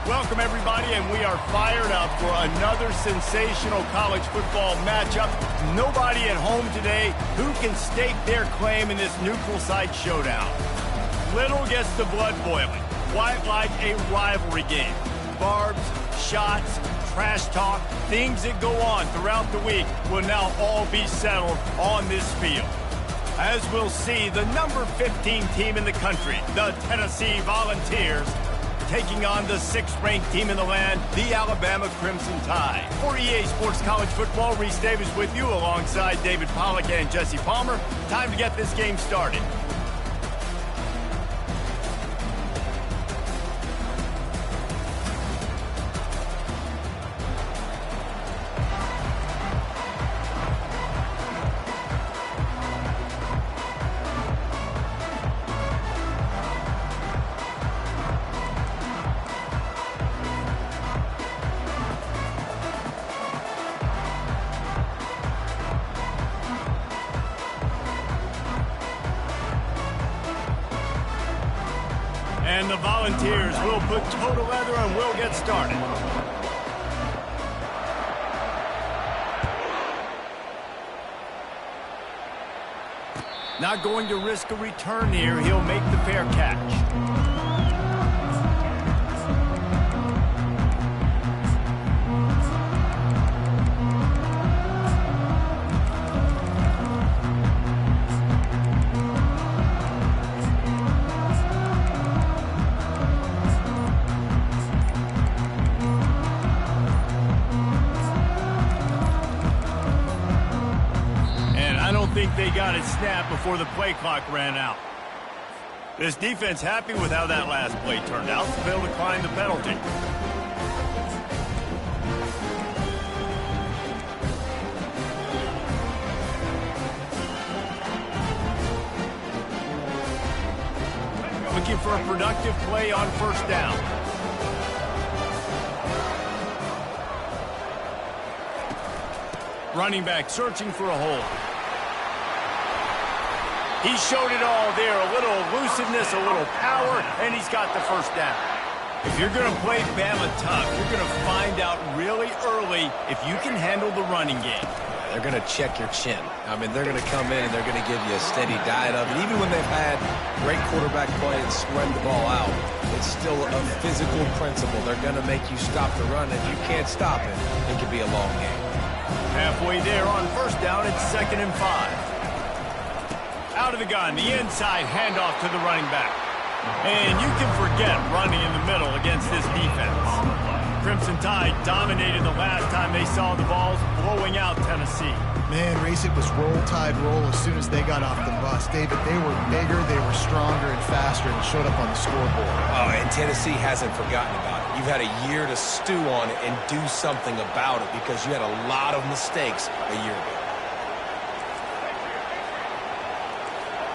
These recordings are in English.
Welcome, everybody, and we are fired up for another sensational college football matchup. Nobody at home today who can stake their claim in this neutral site showdown. Little gets the blood boiling, quite like a rivalry game. Barbs, shots, trash talk, things that go on throughout the week will now all be settled on this field. As we'll see, the number 15 team in the country, the Tennessee Volunteers, taking on the 6th-ranked team in the land, the Alabama Crimson Tide. For EA Sports College Football, Reese Davis with you alongside David Pollack and Jesse Palmer. Time to get this game started. And the Volunteers will put total leather and we'll get started. Not going to risk a return here. He'll make the fair catch. I think they got it snapped before the play clock ran out. This defense happy with how that last play turned out, so they'll decline the penalty. Looking for a productive play on first down. Running back searching for a hole. He showed it all there, a little elusiveness, a little power, and he's got the first down. If you're going to play Bama tough, you're going to find out really early if you can handle the running game. They're going to check your chin. I mean, they're going to come in and they're going to give you a steady diet of it. Even when they've had great quarterback play and spread the ball out, it's still a physical principle. They're going to make you stop the run. If you can't stop it, it could be a long game. Halfway there on first down, it's 2nd and 5. Out of the gun, the inside handoff to the running back. And you can forget running in the middle against this defense. Crimson Tide dominated the last time they saw the balls blowing out Tennessee. Man, Reese, it was roll tide roll as soon as they got off the bus. David, they were bigger, they were stronger and faster, and showed up on the scoreboard. Oh, and Tennessee hasn't forgotten about it. You've had a year to stew on it and do something about it because you had a lot of mistakes a year ago.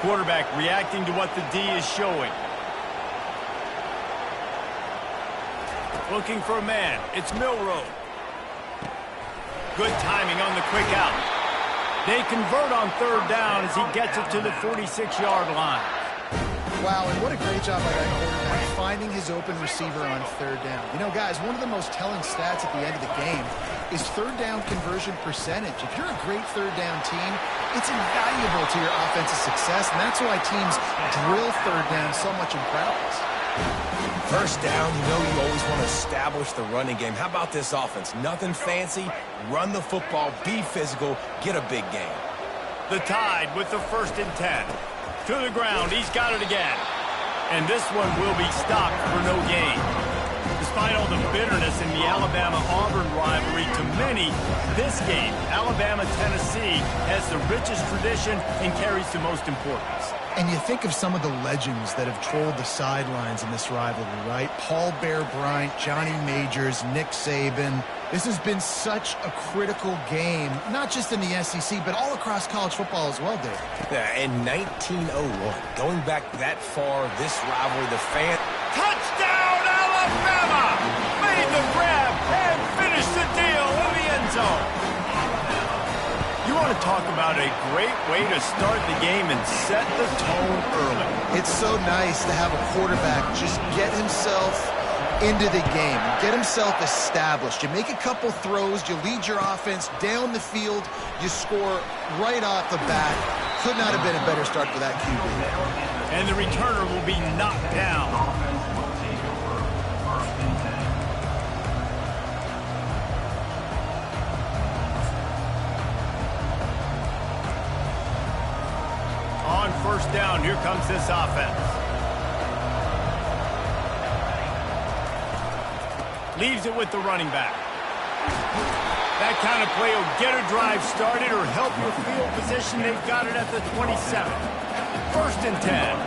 Quarterback reacting to what the D is showing. Looking for a man. It's Milroe. Good timing on the quick out. They convert on third down as he gets it to the 46-yard line. Wow, and what a great job by that quarterback finding his open receiver on third down. You know, guys, one of the most telling stats at the end of the game is third down conversion percentage. If you're a great third down team, it's invaluable to your offensive success, and that's why teams drill third down so much in practice. First down, you know you always want to establish the running game. How about this offense? Nothing fancy. Run the football, be physical, get a big gain. The Tide with the 1st and 10. To the ground, he's got it again. And this one will be stopped for no gain. Despite all the bitterness in the Alabama-Auburn rivalry, to many, this game, Alabama-Tennessee, has the richest tradition and carries the most importance. And you think of some of the legends that have trolled the sidelines in this rivalry, right? Paul Bear Bryant, Johnny Majors, Nick Saban. This has been such a critical game, not just in the SEC, but all across college football as well, Dave. Yeah, in 1901, going back that far, this rivalry, the fan... Touchdown, Alabama! Made the grab and finished the deal in the end zone. You want to talk about a great way to start the game and set the tone early. It's so nice to have a quarterback just get himself into the game, get himself established. You make a couple throws, you lead your offense down the field, you score right off the bat. Could not have been a better start for that QB. And the returner will be knocked down. On first down, here comes this offense. Leaves it with the running back. That kind of play will get a drive started or help your field position. They've got it at the 27. First and 10.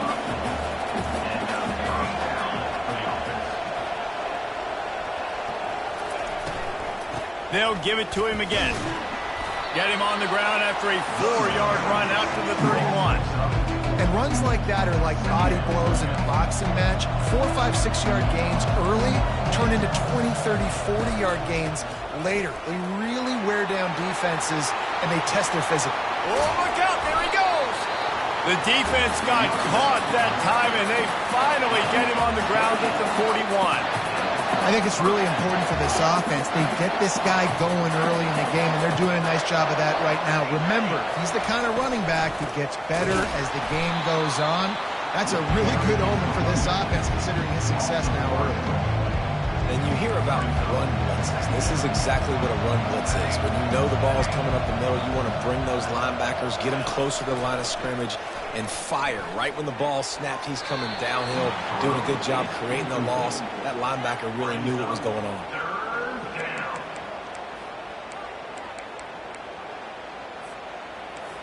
They'll give it to him again. Get him on the ground after a 4-yard run out to the 31. And runs like that are like body blows in a boxing match. 4, 5, 6-yard gains early turn into 20, 30, 40-yard gains later. They really wear down defenses, and they test their physical. Oh, look out. There he goes. The defense got caught that time, and they finally get him on the ground at the 41. I think it's really important for this offense. They get this guy going early in the game, and they're doing a nice job of that right now. Remember, he's the kind of running back who gets better as the game goes on. That's a really good omen for this offense, considering his success now early. And you hear about run blitzes. This is exactly what a run blitz is. When you know the ball's coming up the middle, you want to bring those linebackers, get them closer to the line of scrimmage, and fire. Right when the ball snapped, he's coming downhill, doing a good job creating the loss. That linebacker really knew what was going on.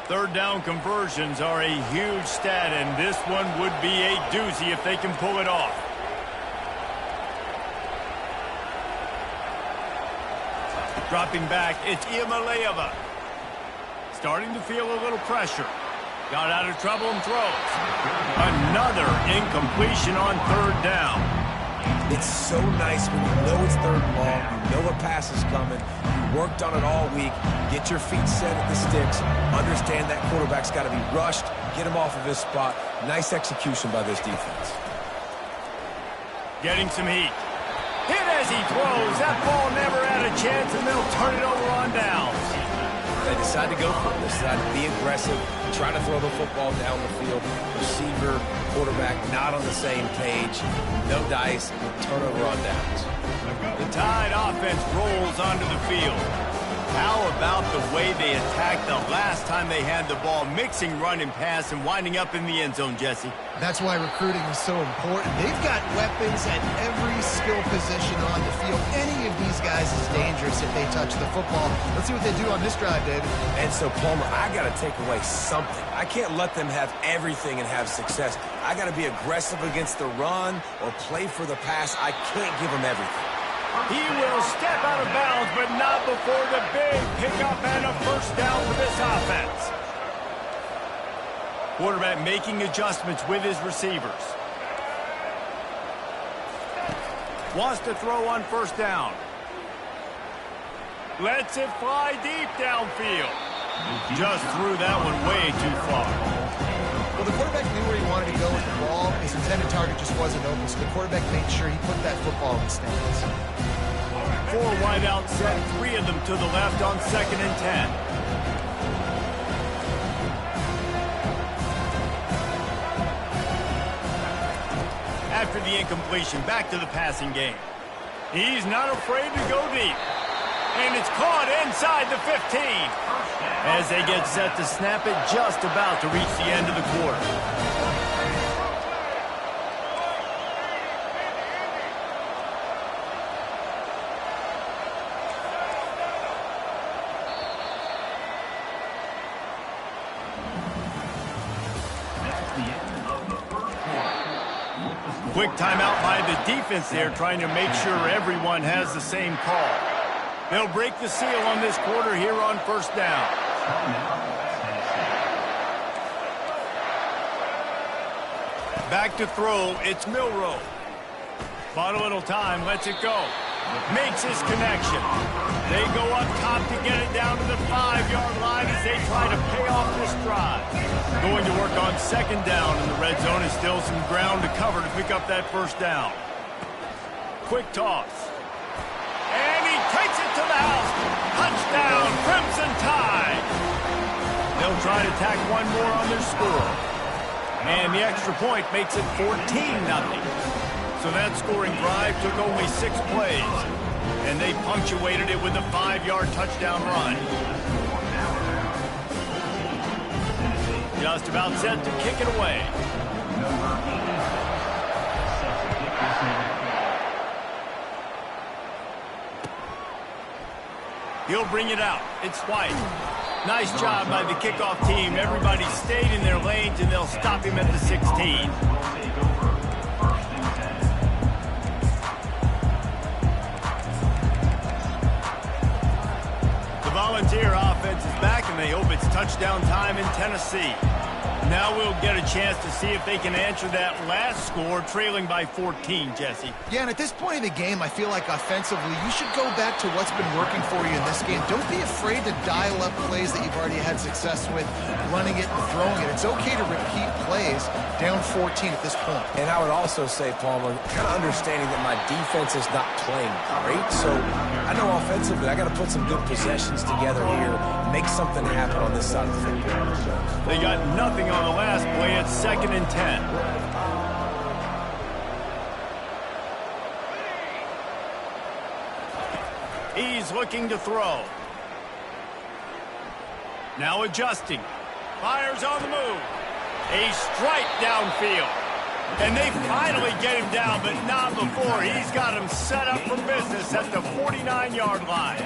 Third down conversions are a huge stat, and this one would be a doozy if they can pull it off. Dropping back, it's Iamaleava. Starting to feel a little pressure. Got out of trouble and throws. Another incompletion on third down. It's so nice when you know it's third and long, you know a pass is coming, you worked on it all week, get your feet set at the sticks, understand that quarterback's got to be rushed, get him off of his spot. Nice execution by this defense. Getting some heat. Hit as he throws. That ball never had a chance, and they'll turn it over on downs. They decide to go for it. They decide to be aggressive, try to throw the football down the field. Receiver, quarterback, not on the same page. No dice, turnover on downs. The Tide offense rolls onto the field. How about the way they attacked the last time they had the ball, mixing run and pass and winding up in the end zone, Jesse? That's why recruiting is so important. They've got weapons at every skill position on the field. Any of these guys is dangerous if they touch the football. Let's see what they do on this drive, David. And so, Palmer, I got to take away something. I can't let them have everything and have success. I got to be aggressive against the run or play for the pass. I can't give them everything. He will step out of bounds, but not before the big pickup and a first down for this offense. Quarterback making adjustments with his receivers. Wants to throw on first down. Lets it fly deep downfield. Just threw that one way too far. Well, the quarterback knew where he wanted to go with the ball. His intended target just wasn't open, so the quarterback made sure he put that football in the stands. 4 wide out set, 3 of them to the left on 2nd and 10. After the incompletion, back to the passing game. He's not afraid to go deep. And it's caught inside the 15. As they get set to snap it, just about to reach the end of the quarter. Quick timeout by the defense there, trying to make sure everyone has the same call. They'll break the seal on this quarter here on first down. Back to throw, it's Milroe. Bought a little time, lets it go. Makes his connection. They go up top to get it down to the 5-yard line as they try to pay off this drive. Going to work on 2nd down, and the red zone is still some ground to cover to pick up that first down. quick toss. And he takes it to the house. Touchdown, Crimson Tide. They'll try to tack one more on their score. And the extra point makes it 14-0. So that scoring drive took only 6 plays. And they punctuated it with a 5-yard touchdown run. Just about set to kick it away. He'll bring it out. It's White. Nice job by the kickoff team. Everybody stayed in their lanes, and they'll stop him at the 16. The Volunteer offense is back, and they hope it's touchdown time in Tennessee. Now we'll get a chance to see if they can answer that last score, trailing by 14, Jesse. Yeah, and at this point in the game, I feel like offensively, you should go back to what's been working for you in this game. Don't be afraid to dial up plays that you've already had success with, running it and throwing it. It's okay to repeat plays down 14 at this point. And I would also say, Palmer, kind of understanding that my defense is not playing great, so I know offensively I got to put some good possessions together here, make something happen on this side of the football. They got nothing on the last play. It's 2nd and 10. He's looking to throw. Now adjusting. Fires on the move. A strike downfield. And they finally get him down, but not before. He's got him set up for business at the 49-yard line.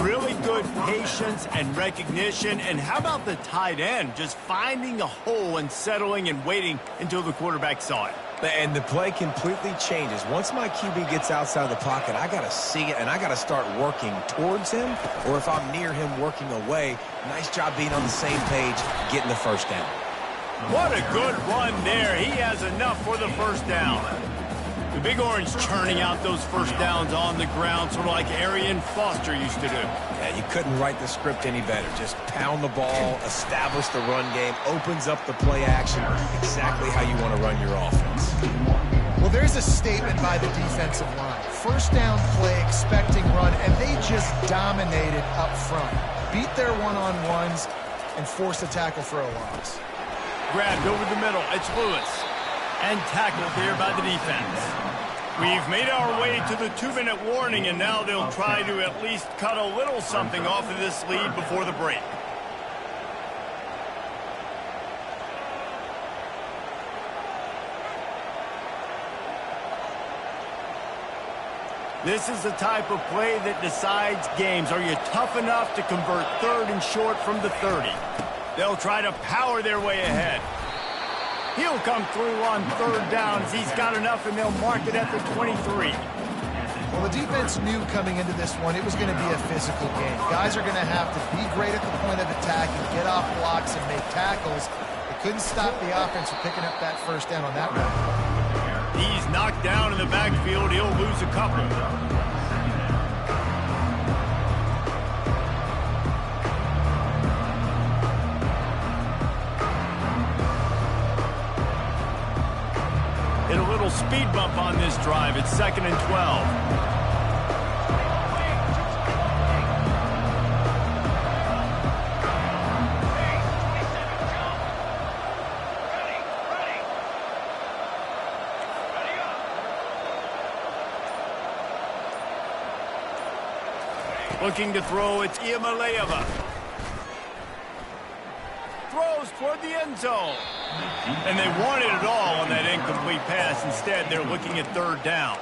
Really good patience and recognition. And how about the tight end just finding the hole and settling and waiting until the quarterback saw it? And the play completely changes. Once my QB gets outside the pocket, I got to see it, and I got to start working towards him, or if I'm near him, working away. Nice job being on the same page, getting the first down. What a good run there. He has enough for the first down. The Big Orange churning out those first downs on the ground, sort of like Arian Foster used to do. Yeah, you couldn't write the script any better. Just pound the ball, establish the run game, opens up the play action, exactly how you want to run your offense. Well, there's a statement by the defensive line. First down play, expecting run, and they just dominated up front. Beat their one-on-ones and forced a tackle for a loss. Grabbed over the middle. It's Lewis. And tackled there by the defense. We've made our way to the 2-minute warning, and now they'll try to at least cut a little something off of this lead before the break. This is the type of play that decides games. Are you tough enough to convert 3rd and short from the 30? They'll try to power their way ahead. He'll come through on 3rd down as he's got enough, and they'll mark it at the 23. Well, the defense knew coming into this one it was going to be a physical game. Guys are going to have to be great at the point of attack and get off blocks and make tackles. They couldn't stop the offense from picking up that first down on that run. He's knocked down in the backfield. He'll lose a couple. Hit a little speed bump on this drive. It's 2nd and 12. Looking to throw, it's Iamaleava. Throws toward the end zone. And they wanted it all on that incomplete pass. Instead, they're looking at 3rd down.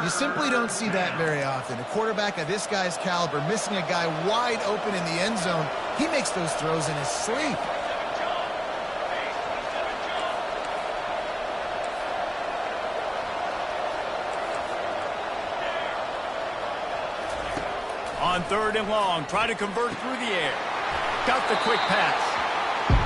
You simply don't see that very often. A quarterback of this guy's caliber missing a guy wide open in the end zone. He makes those throws in his sleep. On 3rd and long, try to convert through the air. Got the quick pass.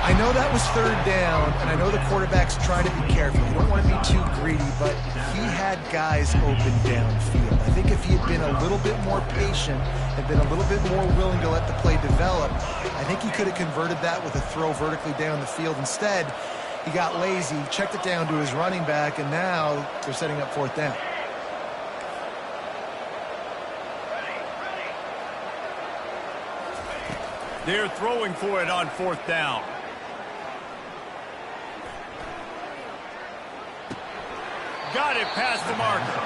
I know that was 3rd down, and I know the quarterback's trying to be careful. You don't want to be too greedy, but he had guys open downfield. I think if he had been a little bit more patient and been a little bit more willing to let the play develop, I think he could have converted that with a throw vertically down the field. Instead, he got lazy, checked it down to his running back, and now they're setting up 4th down. They're throwing for it on 4th down. Got it past the marker.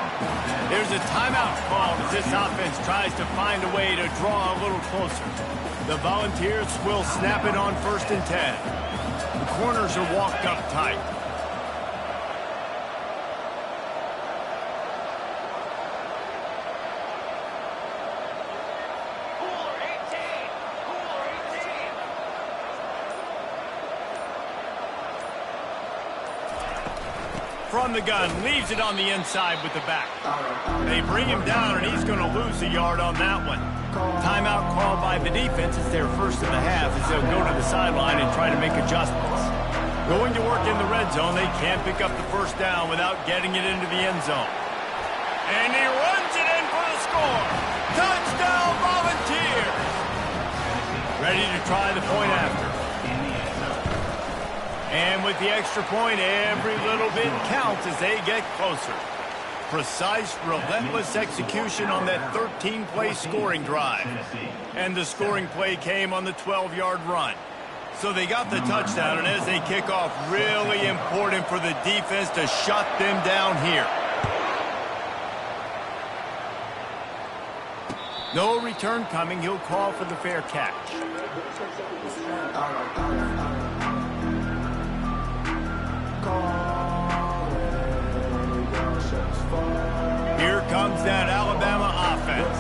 There's a timeout called as this offense tries to find a way to draw a little closer. The Volunteers will snap it on 1st and 10. The corners are walked up tight. From the gun, leaves it on the inside with the back. They bring him down, and he's going to lose a yard on that one. Timeout called by the defense. It's their first of the half as they'll go to the sideline and try to make adjustments. Going to work in the red zone, they can't pick up the 1st down without getting it into the end zone. And he runs it in for the score. Touchdown, Volunteers! Ready to try the point after. And with the extra point, every little bit counts as they get closer. Precise, relentless execution on that 13-play scoring drive. And the scoring play came on the 12-yard run. So they got the touchdown, and as they kick off, really important for the defense to shut them down here. No return coming. He'll call for the fair catch. Here comes that Alabama offense.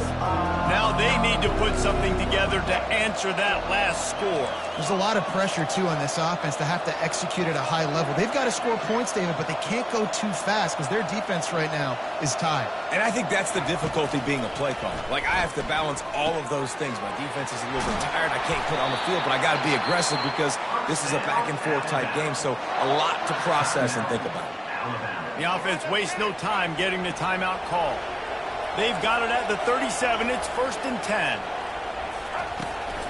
Now they need to put something together to answer that last score. There's a lot of pressure, too, on this offense to have to execute at a high level. They've got to score points, David, but they can't go too fast because their defense right now is tied. And I think that's the difficulty being a play caller. Like, I have to balance all of those things. My defense is a little bit tired. I can't put on the field, but I got to be aggressive because this is a back-and-forth type game, so a lot to process and think about. The offense wastes no time getting the timeout call. They've got it at the 37. It's 1st and 10.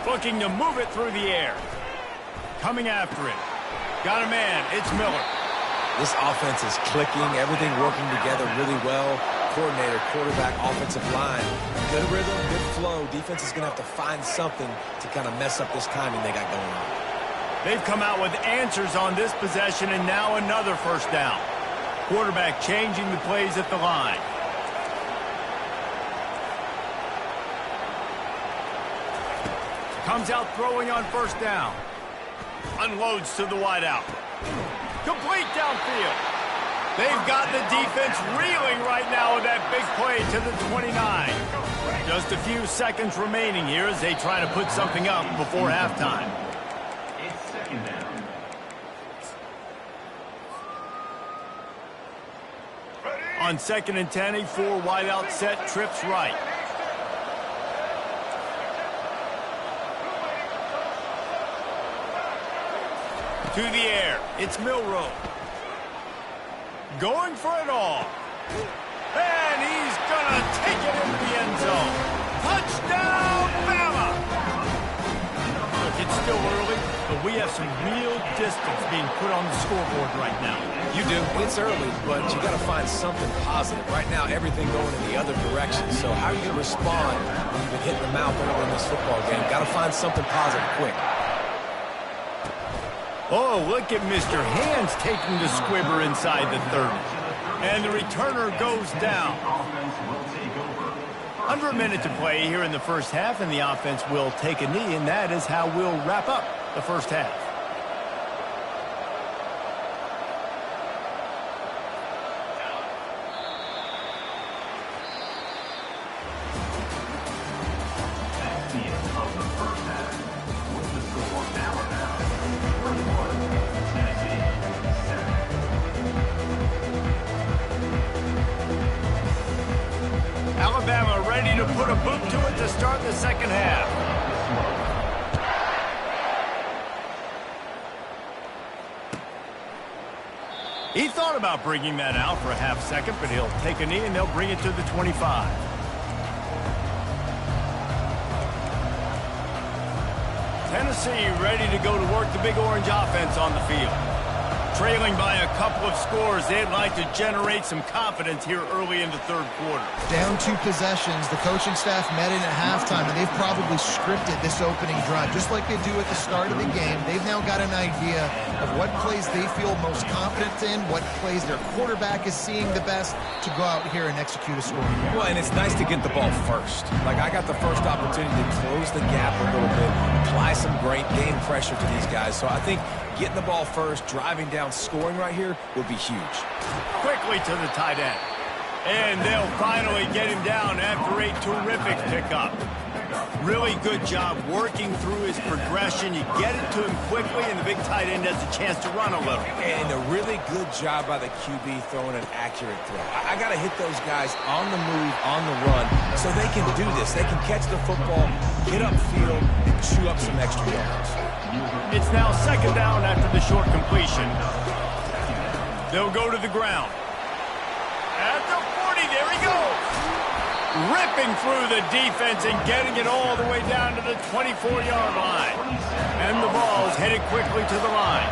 Looking to move it through the air. Coming after it. Got a man. It's Miller. This offense is clicking. Everything working together really well. Coordinator, quarterback, offensive line. Good rhythm, good flow. Defense is going to have to find something to kind of mess up this timing they got going on. They've come out with answers on this possession, and now another 1st down. Quarterback changing the plays at the line. Comes out throwing on 1st down. Unloads to the wideout. Complete downfield. They've got the defense reeling right now with that big play to the 29. Just a few seconds remaining here as they try to put something up before halftime. It's 2nd down. On 2nd and 10, a 4 wideout set, trips right. To the air, it's Milroe. Going for it all. And he's gonna take it into the end zone. Touchdown, Bama! Look, it's still early, but we have some real distance being put on the scoreboard right now. You do. It's early, but you got to find something positive. Right now, everything going in the other direction. So how are you going to respond when you've been hitting the mouth early in this football game? Got to find something positive quick. Oh, look at Mr. Hands taking the squibber inside the 30. And the returner goes down. Under a minute to play here in the first half, and the offense will take a knee, and that is how we'll wrap up the first half. That's the end of the first half. With the score Alabama 21, Tennessee 7. Alabama ready to put a boot to it to start the second half. He thought about bringing that out for a half second, but he'll take a knee and they'll bring it to the 25. Tennessee ready to go to work the Big Orange offense on the field. Trailing by a couple of scores, they'd like to generate some confidence here early in the third quarter. Down 2 possessions, the coaching staff met in at halftime, and they've probably scripted this opening drive. Just like they do at the start of the game, they've now got an idea of what plays they feel most confident in, what plays their quarterback is seeing the best to go out here and execute a score. Well, and it's nice to get the ball first. Like, I got the first opportunity to close the gap a little bit, apply some great game pressure to these guys. So I think getting the ball first, driving down, scoring right here would be huge. Quickly to the tight end. And they'll finally get him down after a terrific pickup. Really good job working through his progression. You get it to him quickly, and the big tight end has a chance to run a little. And a really good job by the QB throwing an accurate throw. I got to hit those guys on the move, on the run, so they can do this. They can catch the football, get upfield, and chew up some extra yards. It's now second down after the short completion. They'll go to the ground. At the 40, there he goes. Ripping through the defense and getting it all the way down to the 24-yard line. And the ball's headed quickly to the line.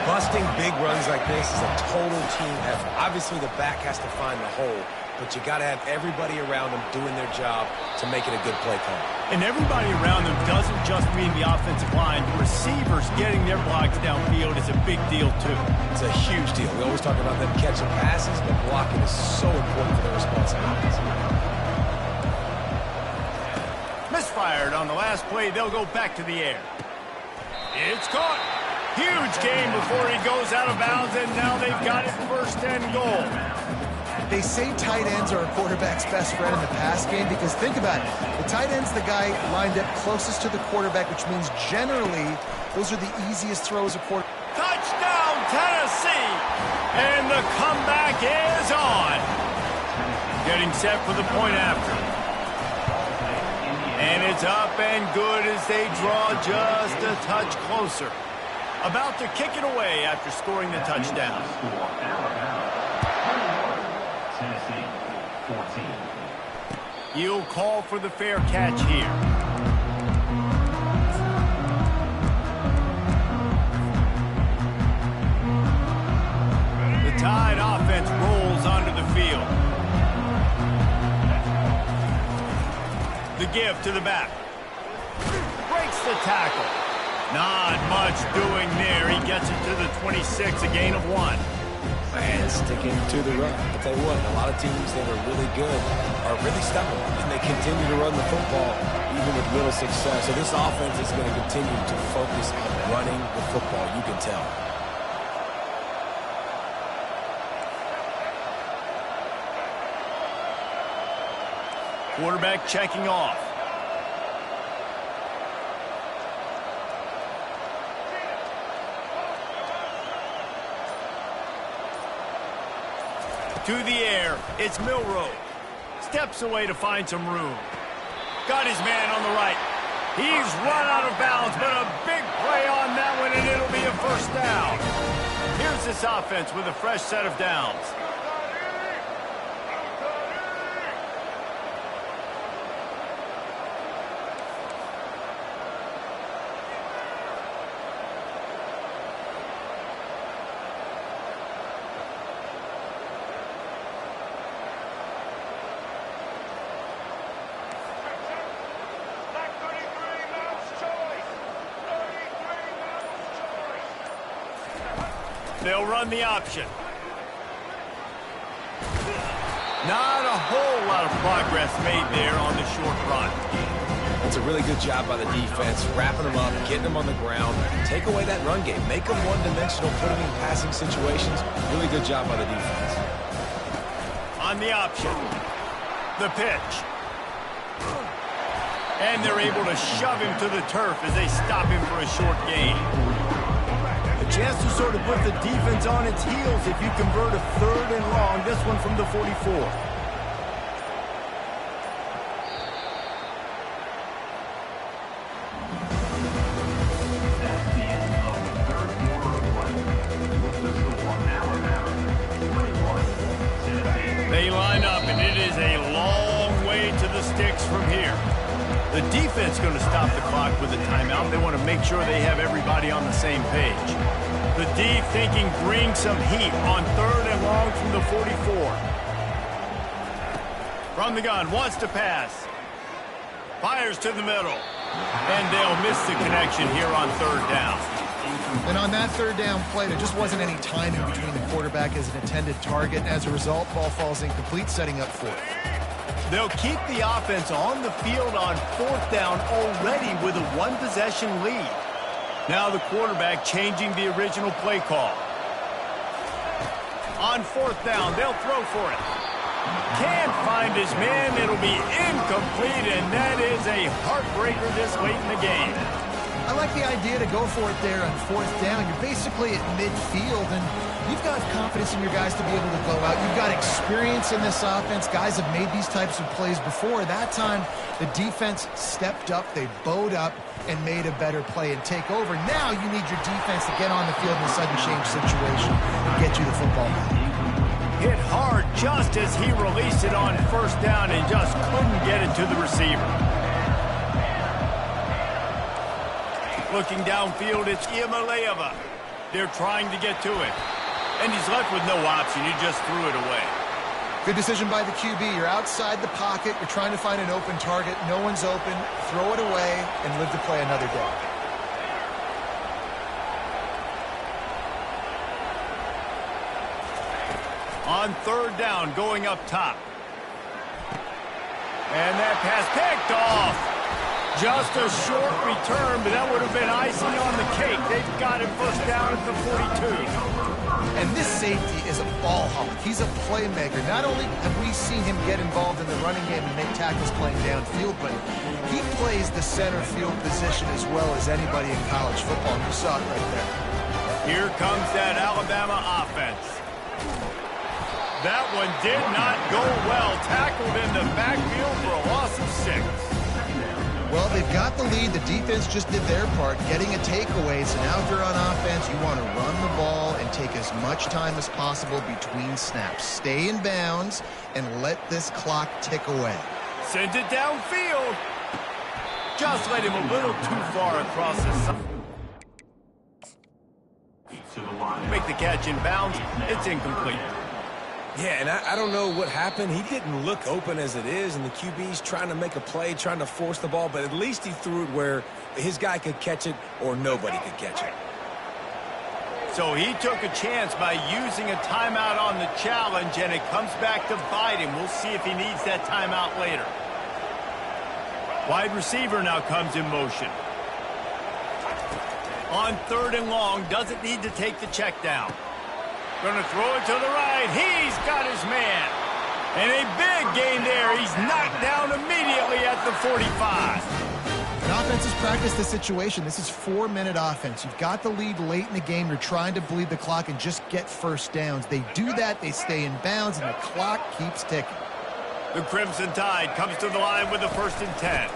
Busting big runs like this is a total team effort. Obviously, the back has to find the hole, but you got to have everybody around them doing their job to make it a good play call. And everybody around them doesn't just mean the offensive line. The receivers getting their blocks downfield is a big deal, too. It's a huge deal. We always talk about them catching passes, but blocking is so important for their responsibilities. Misfired on the last play. They'll go back to the air. It's caught. Huge gain before he goes out of bounds, and now they've got it first and goal. They say tight ends are a quarterback's best friend in the pass game because think about it. The tight end's the guy lined up closest to the quarterback, which means generally those are the easiest throws a quarterback. Touchdown, Tennessee! And the comeback is on. Getting set for the point after. And it's up and good as they draw just a touch closer. About to kick it away after scoring the touchdown. Tennessee, 14. You'll call for the fair catch here. The Tide offense rolls onto the field. The give to the back. Breaks the tackle. Not much doing there. He gets it to the 26, a gain of 1. And sticking to the run. I'll tell you what, a lot of teams that are really good are really stubborn, and they continue to run the football even with little success. So this offense is going to continue to focus on running the football. You can tell. Quarterback checking off. To the air, it's Milroe. Steps away to find some room. Got his man on the right. He's run out of bounds, but a big play on that one, and it'll be a first down. Here's this offense with a fresh set of downs. They'll run the option. Not a whole lot of progress made there on the short run. It's a really good job by the defense, wrapping them up, getting them on the ground, take away that run game, make them one-dimensional, put them in passing situations. Really good job by the defense. On the option. The pitch. And they're able to shove him to the turf as they stop him for a short gain. Chance to sort of put the defense on its heels if you convert a third and long. This one from the 44. That's the end of the third quarter of play. The score Alabama 21, Tennessee. They line up, and it is a long way to the sticks from here. The defense going to stop the clock with a timeout. They want to make sure they have everybody on the same page. The D thinking bring some heat on 3rd and long from the 44. From the gun, wants to pass. Fires to the middle. And they'll miss the connection here on 3rd down. And on that 3rd down play, there just wasn't any timing between the quarterback as an intended target. As a result, ball falls incomplete, setting up 4th. They'll keep the offense on the field on 4th down already with a 1-possession lead. Now the quarterback changing the original play call. On 4th down, they'll throw for it. Can't find his man. It'll be incomplete, and that is a heartbreaker this late in the game. I like the idea to go for it there on 4th down. You're basically at midfield, and you've got confidence in your guys to be able to go out. You've got experience in this offense. Guys have made these types of plays before. That time, the defense stepped up. They bowed up and made a better play and take over. Now you need your defense to get on the field in a sudden change situation and get you the football back. Hit hard just as he released it on 1st down and just couldn't get it to the receiver. Looking downfield, it's Iamaleava. They're trying to get to it. And he's left with no option. He just threw it away. Good decision by the QB. You're outside the pocket. You're trying to find an open target. No one's open. Throw it away and live to play another day. On 3rd down, going up top. And that pass picked off. Just a short return, but that would have been icing on the cake. They've got him 1st down at the 42. And this safety is a ball hawk. He's a playmaker. Not only have we seen him get involved in the running game and make tackles playing downfield, but he plays the center field position as well as anybody in college football. You saw it right there. Here comes that Alabama offense. That one did not go well. Tackled in the backfield for a loss of 6. Well, they've got the lead. The defense just did their part, getting a takeaway. So now if you're on offense, you want to run the ball and take as much time as possible between snaps. Stay in bounds and let this clock tick away. Sends it downfield. Just let him a little too far across the side. Make the catch in bounds. It's incomplete. Yeah, and I don't know what happened. He didn't look open as it is, and the QB's trying to make a play, trying to force the ball, but at least he threw it where his guy could catch it or nobody could catch it. So he took a chance by using a timeout on the challenge, and it comes back to bite him. We'll see if he needs that timeout later. Wide receiver now comes in motion. On 3rd and long, doesn't need to take the check down. Going to throw it to the right. He's got his man. And a big gain there. He's knocked down immediately at the 45. And offense has practiced this situation. This is 4-minute offense. You've got the lead late in the game. You're trying to bleed the clock and just get 1st downs. They do that. They stay in bounds, and the clock keeps ticking. The Crimson Tide comes to the line with a 1st and 10.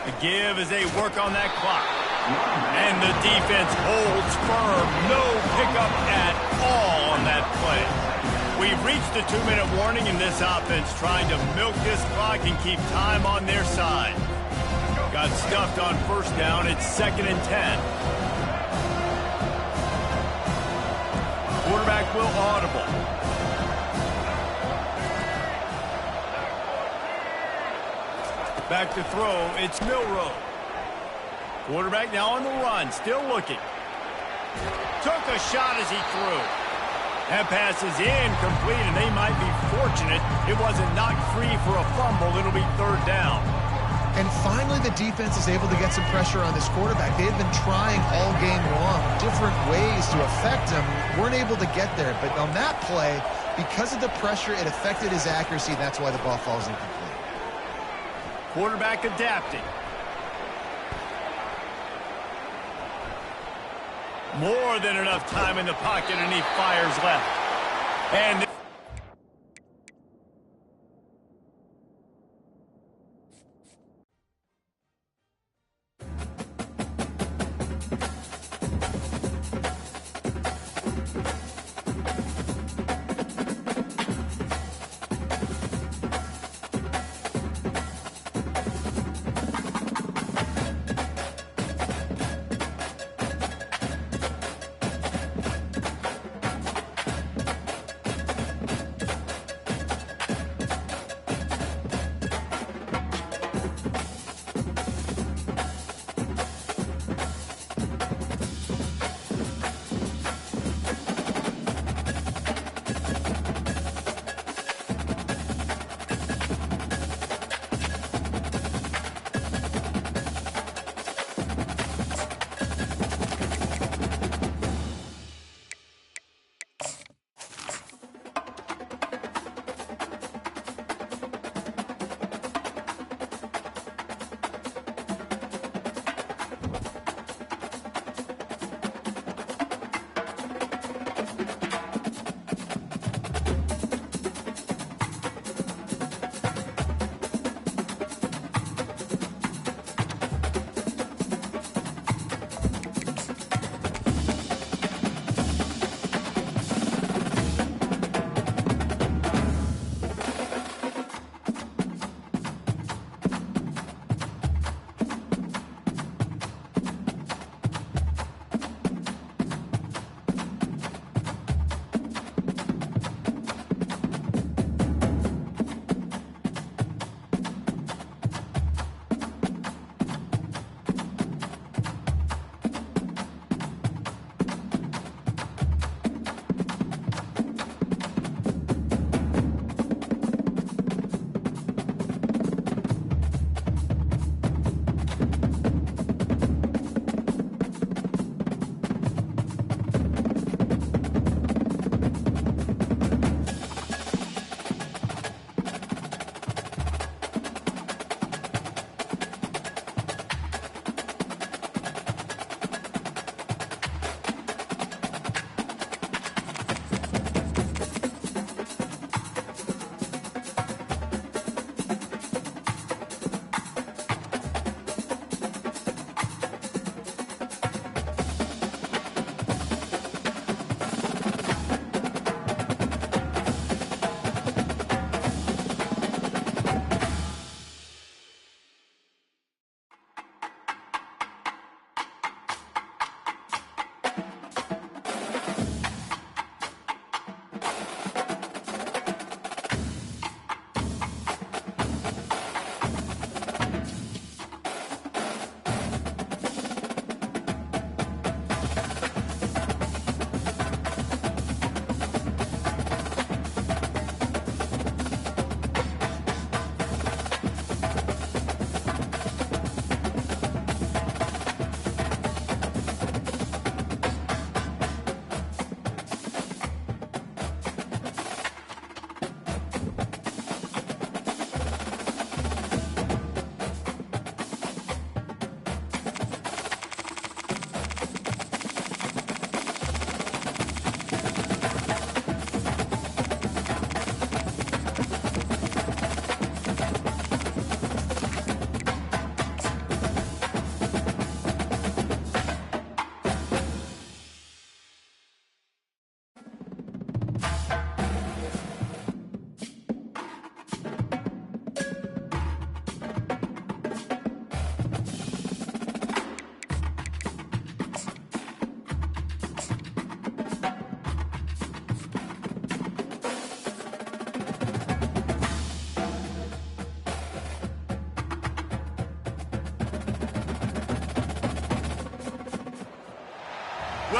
The give as they work on that clock. And the defense holds firm. No pickup at all on that play. We've reached the 2-minute warning in this offense, trying to milk this clock and keep time on their side. Got stuffed on 1st down. It's 2nd and 10. Quarterback will audible. Back to throw. It's Milroe. Quarterback now on the run, still looking. Took a shot as he threw. That pass is incomplete, and they might be fortunate it wasn't knocked free for a fumble. It'll be 3rd down. And finally, the defense is able to get some pressure on this quarterback. They had been trying all game long different ways to affect him. Weren't able to get there. But on that play, because of the pressure, it affected his accuracy. That's why the ball falls incomplete. Quarterback adapting. More than enough time in the pocket, and he fires left. And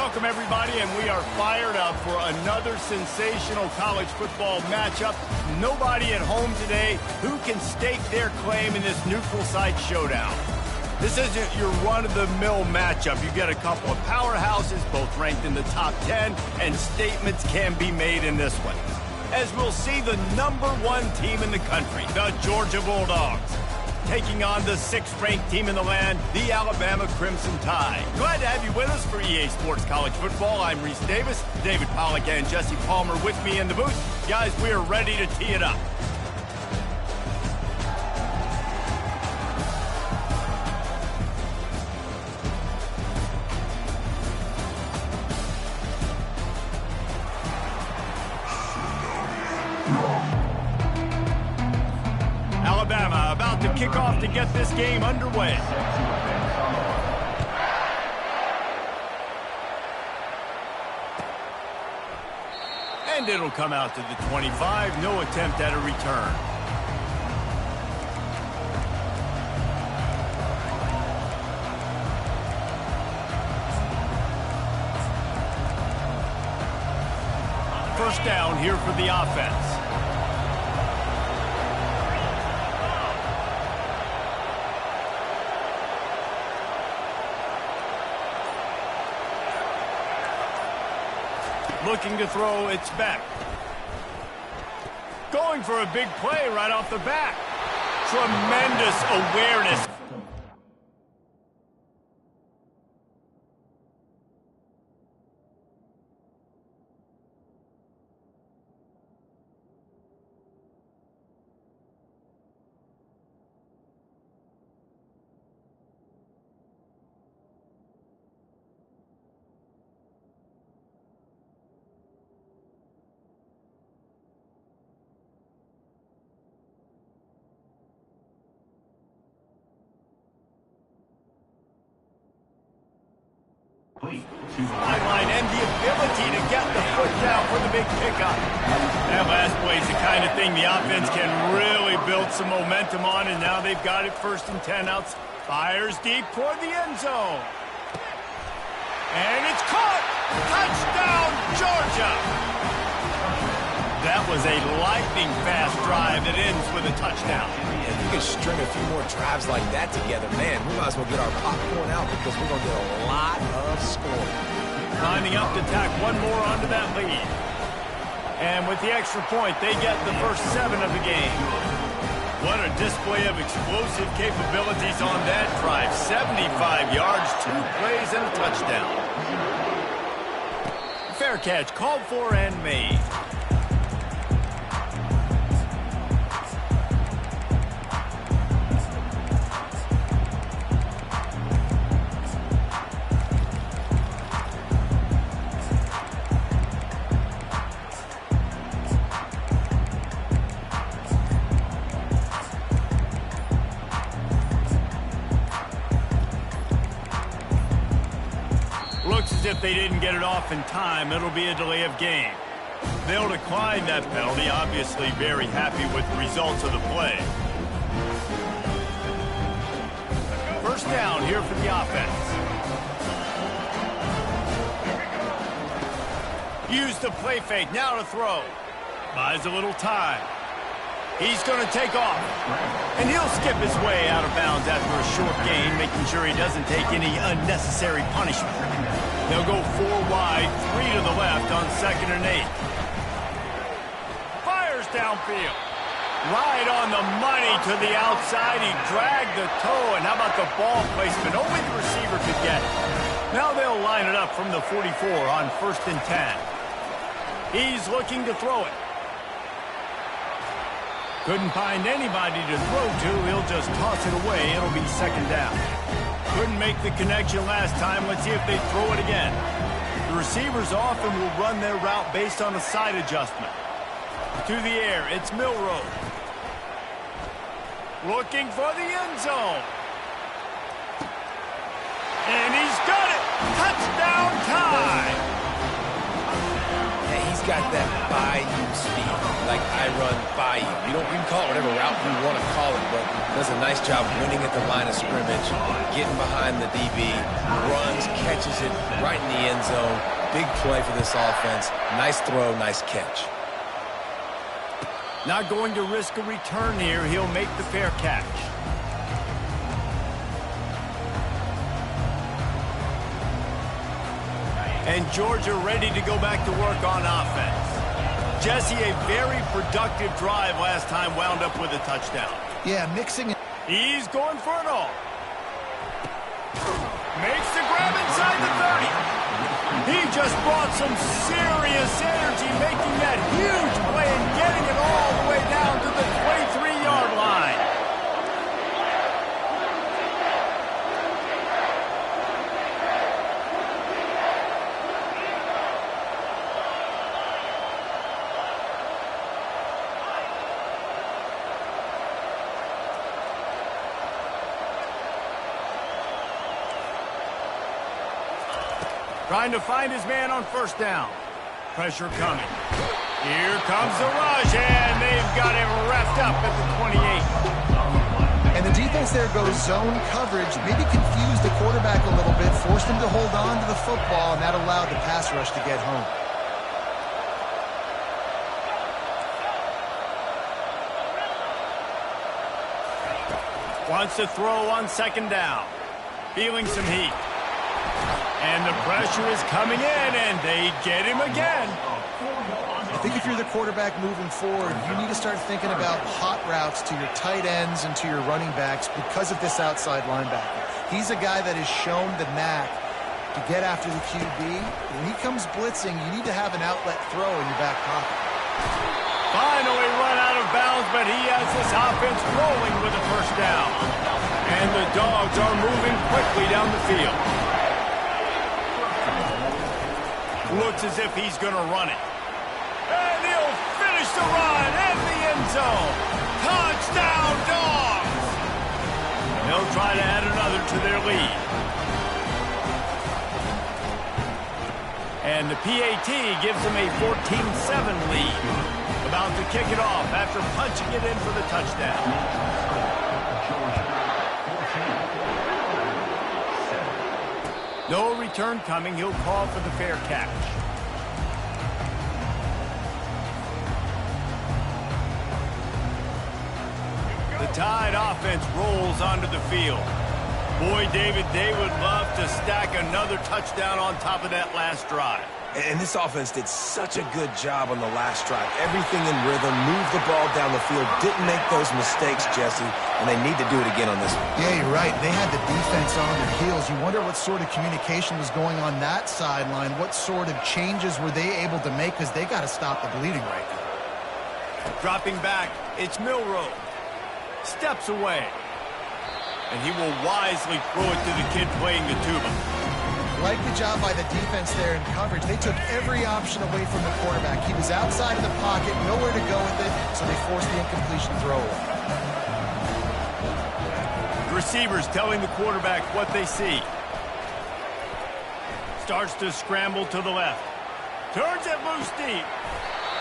Welcome, everybody, and we are fired up for another sensational college football matchup. Nobody at home today who can stake their claim in this neutral site showdown. This isn't your run-of-the-mill matchup. You get a couple of powerhouses, both ranked in the top 10, and statements can be made in this one. As we'll see the #1 team in the country, the Georgia Bulldogs, taking on the 6th-ranked team in the land, the Alabama Crimson Tide. Glad to have you with us for EA Sports College Football. I'm Reese Davis, David Pollack and Jesse Palmer with me in the booth. Guys, we are ready to tee it up. Alabama about to kick off to get this game underway. And it'll come out to the 25. No attempt at a return. First down here for the offense. Looking to throw, it's back. Going for a big play right off the bat. Tremendous awareness. Sideline and the ability to get the foot down for the big pickup. That last play is the kind of thing the offense can really build some momentum on, and now they've got it 1st and 10 outs. Fires deep toward the end zone. And it's caught! Touchdown, Georgia! That was a lightning-fast drive that ends with a touchdown. Yeah, if you can string a few more drives like that together, man, we might as well get our popcorn out because we're going to get a lot of scoring. Lining up to tack one more onto that lead. And with the extra point, they get the first 7 of the game. What a display of explosive capabilities on that drive. 75 yards, 2 plays, and a touchdown. Fair catch called for and made. Looks as if they didn't get it off in time. It'll be a delay of game. They'll decline that penalty, obviously very happy with the results of the play. First down here for the offense. Use the play fake, now to throw. Buys a little time. He's going to take off. And he'll skip his way out of bounds after a short gain, making sure he doesn't take any unnecessary punishment. They'll go 4 wide, 3 to the left on 2nd and 8. Fires downfield. Right on the money to the outside. He dragged the toe, and how about the ball placement? Only the receiver could get it. Now they'll line it up from the 44 on 1st and 10. He's looking to throw it. Couldn't find anybody to throw to. He'll just toss it away. It'll be 2nd down. Couldn't make the connection last time. Let's see if they throw it again. The receivers often will run their route based on a side adjustment. To the air, it's Milroe. Looking for the end zone. And he's got it. Touchdown time. Yeah, he's got that bayou speed, like I run naive. You can call it whatever route you want to call it, but does a nice job winning at the line of scrimmage, getting behind the DB, runs, catches it right in the end zone. Big play for this offense. Nice throw, nice catch. Not going to risk a return here. He'll make the fair catch. And Georgia ready to go back to work on offense. Jesse, a very productive drive last time, wound up with a touchdown. Yeah, mixing it. He's going for it all. Makes the grab inside the 30. He just brought some serious energy, making that huge play and getting it all the way down to the 23-yard line. Trying to find his man on first down. Pressure coming. Here comes the rush, and they've got him wrapped up at the 28. And the defense there goes zone coverage, maybe confused the quarterback a little bit, forced him to hold on to the football, and that allowed the pass rush to get home. Wants to throw on second down. Feeling some heat. And the pressure is coming in, and they get him again. I think if you're the quarterback moving forward, you need to start thinking about hot routes to your tight ends and to your running backs because of this outside linebacker. He's a guy that has shown the knack to get after the QB. When he comes blitzing, you need to have an outlet throw in your back pocket. Finally run out of bounds, but he has this offense rolling with a first down. And the Dogs are moving quickly down the field. Looks as if he's going to run it. And he'll finish the run in the end zone. Touchdown, Dogs! They'll try to add another to their lead. And the PAT gives them a 14-7 lead. About to kick it off after punching it in for the touchdown. No return coming. He'll call for the fair catch. The Tide offense rolls onto the field. Boy, David, they would love to stack another touchdown on top of that last drive. And this offense did such a good job on the last drive. Everything in rhythm, moved the ball down the field, didn't make those mistakes, Jesse, and they need to do it again on this one. Yeah, you're right. They had the defense on their heels. You wonder what sort of communication was going on that sideline. What sort of changes were they able to make, because they got to stop the bleeding right now. Dropping back, it's Milroe. Steps away. And he will wisely throw it to the kid playing the tuba. Like the job by the defense there in coverage. They took every option away from the quarterback. He was outside of the pocket, nowhere to go with it, so they forced the incompletion throw away. Receivers telling the quarterback what they see. Starts to scramble to the left. Turns it loose deep.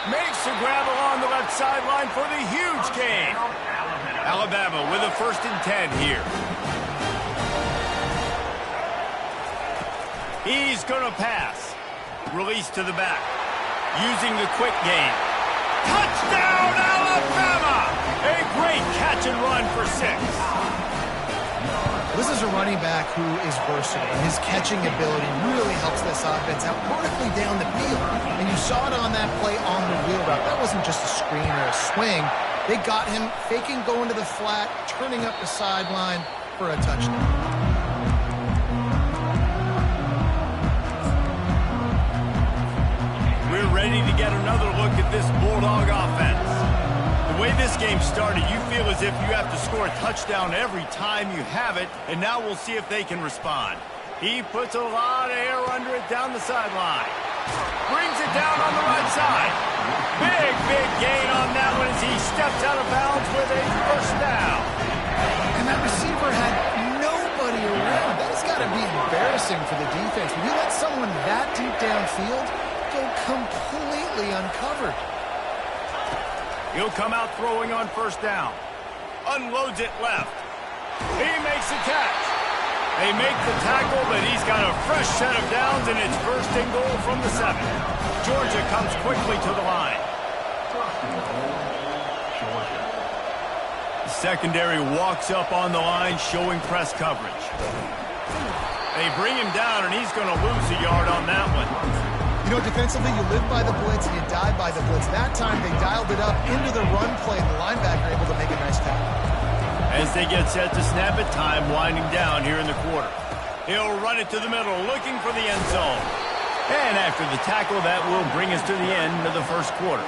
Makes the grab along the left sideline for the huge gain. Alabama with a 1st and 10 here. He's going to pass. Release to the back. Using the quick game. Touchdown, Alabama! A great catch and run for 6. This is a running back who is versatile, and his catching ability really helps this offense out vertically down the field. And you saw it on that play on the wheel route. That wasn't just a screen or a swing. They got him faking going to the flat, turning up the sideline for a touchdown. We're ready to get another look at this Bulldog offense. The way this game started, you feel as if you have to score a touchdown every time you have it, and now we'll see if they can respond. He puts a lot of air under it down the sideline. Brings it down on the right side. Big gain on that one as he steps out of bounds with a first down. And that receiver had nobody around. That has got to be embarrassing for the defense. When you let someone that deep downfield go completely uncovered. He'll come out throwing on first down. Unloads it left. He makes the catch. They make the tackle, but he's got a fresh set of downs, and it's first and goal from the 7. Georgia comes quickly to the line. The secondary walks up on the line, showing press coverage. They bring him down, and he's going to lose a yard on that one. You know, defensively, you live by the blitz and you die by the blitz. That time, they dialed it up into the run play, and the linebacker able to make a nice tackle. As they get set to snap it, time winding down here in the quarter. He'll run it to the middle, looking for the end zone. And after the tackle, that will bring us to the end of the first quarter.